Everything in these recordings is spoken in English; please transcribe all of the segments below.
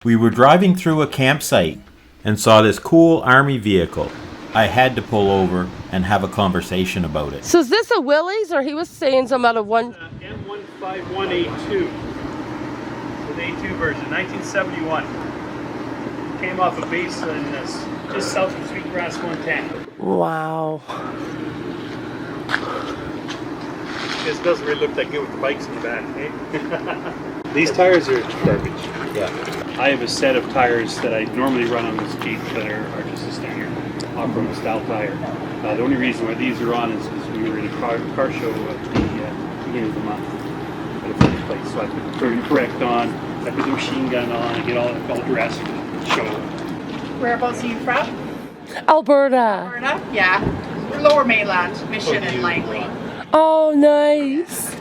We were driving through a campsite and saw this cool army vehicle. I had to pull over and have a conversation about it. So is this a Willys, or he was saying something about a one? M151A2. The A2 version, 1971. Came off a base in just south of Sweetgrass, Montana. Wow. This doesn't really look that good with the bikes in the back, eh? These tires are garbage. Yeah. I have a set of tires that I normally run on this Jeep that are just a standard off-road style tire. The only reason why these are on is we were in a car show at the beginning of the month at a first place. So I put the turn correct on, I put the machine gun on, I get all dressed for the show. Whereabouts are you from? Alberta. Alberta? Yeah. We're Lower Mainland, Mission and Langley. Oh, nice.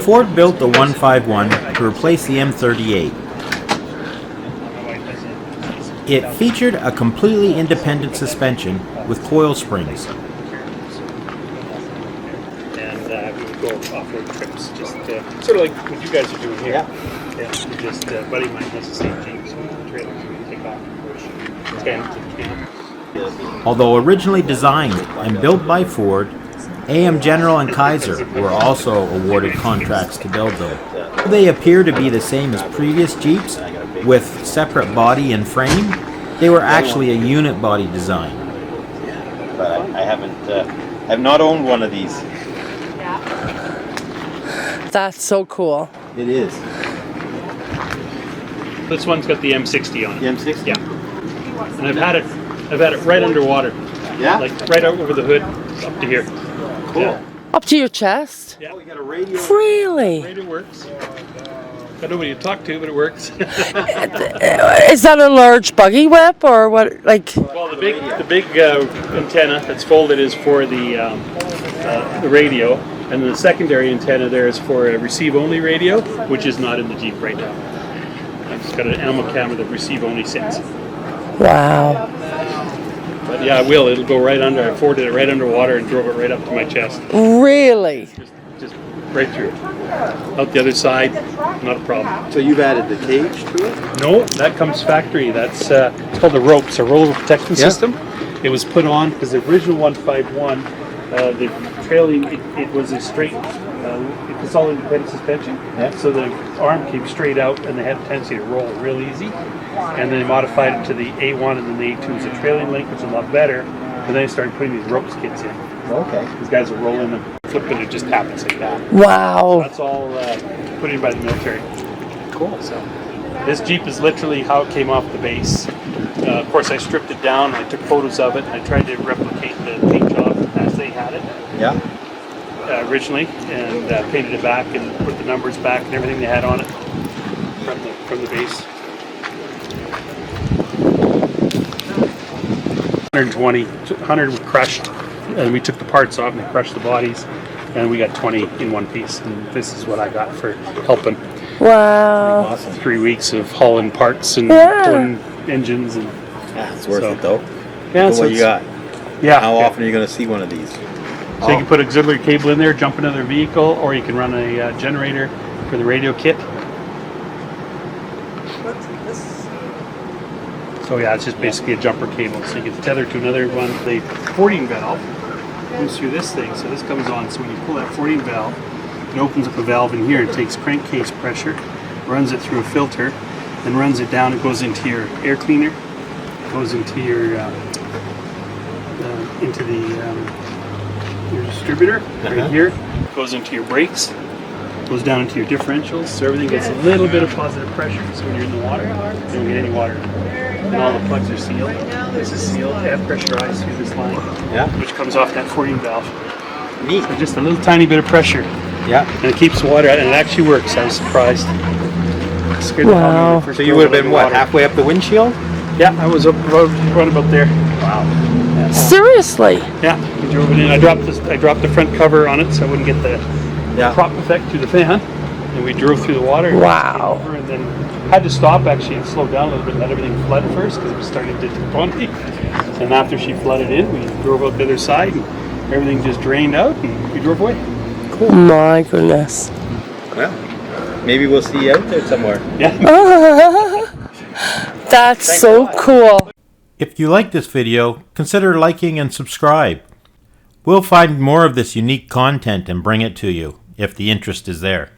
Ford built the 151 to replace the M38. It featured a completely independent suspension with coil springs. And we would go off-road trips, just sort of like what you guys are doing here. Yeah. Just a buddy of mine has the same Jeep, so the trailer we take off and push camp to camp. Although originally designed and built by Ford, AM General and Kaiser were also awarded contracts to build them. They appear to be the same as previous Jeeps, with separate body and frame. They were actually a unit body design. But I have not owned one of these. That's so cool. It is. This one's got the M60 on it. The M60? Yeah. And I've had it right underwater. Yeah? Like right out over the hood, up to here. Cool. Yeah. Up to your chest? Yeah. We got a radio. Really? Radio works. Got nobody to talk to, but it works. Is that a large buggy whip or what? Like? Well, the big antenna that's folded is for the radio, and the secondary antenna there is for a receive-only radio, which is not in the Jeep right now. It's got an animal camera that receive-only sits. Wow. But yeah, it'll go right under. I forwarded it right underwater and drove it right up to my chest. Really? Just right through. Out the other side, not a problem. So you've added the cage to it? No, that comes factory. That's it's called the ropes, a roller protection system. It was put on because the original 151, the trailing, it was a straight, it's all independent suspension. Yeah. So the arm came straight out, and they had a tendency to roll real easy. And then they modified it to the A1 and then the A2 as a trailing link, which is a lot better. And then they started putting these ropes kits in. Okay. These guys will roll in and flip it, it just happens like that. Wow. That's all put in by the military. Cool. So this Jeep is literally how it came off the base. Of course, I stripped it down, I took photos of it, and I tried to replicate the paint job as they had it originally, and painted it back and put the numbers back and everything they had on it from the base. 100 crushed, and we took the parts off and crushed the bodies, and we got 20 in one piece, and this is what I got for helping. Wow. Awesome. 3 weeks of hauling parts and pulling engines, and Yeah, it's worth it though. yeah, So what you got? Yeah. How often are you going to see one of these? So you can put auxiliary cable in there, jump another vehicle, or you can run a generator for the radio kit. So yeah, it's just basically a jumper cable. So you can tether to another one. The 14 valve goes through this thing. So this comes on. So when you pull that 14 valve, it opens up a valve in here. It takes crankcase pressure, runs it through a filter, and runs it down. It goes into your air cleaner. It goes into your your distributor right here. It goes into your brakes. Goes down into your differentials. So everything gets a little bit of positive pressure. So when you're in the water, you don't get any water. And all the plugs are sealed. This is sealed, half pressurized through this line, which comes off that 14 valve. Neat. So just a little tiny bit of pressure, Yeah. and it keeps the water out, and it actually works. I was surprised. Scared the hell out of me when I first So you drove would have it been what, underwater. halfway up the windshield? Yeah, I was up right about there. Wow. Seriously? Yeah, we drove it in. I dropped the front cover on it so I wouldn't get the prop effect through the fan, and we drove through the water. Wow. Over, and then had to stop actually and slow down a little bit, let everything flood first because it was starting to dip on me. And after she flooded in, we drove out the other side, and everything just drained out, and we drove away. Cool. My goodness. Well, maybe we'll see you out there somewhere. Yeah. That's so cool. If you like this video, consider liking and subscribe. We'll find more of this unique content and bring it to you, if the interest is there.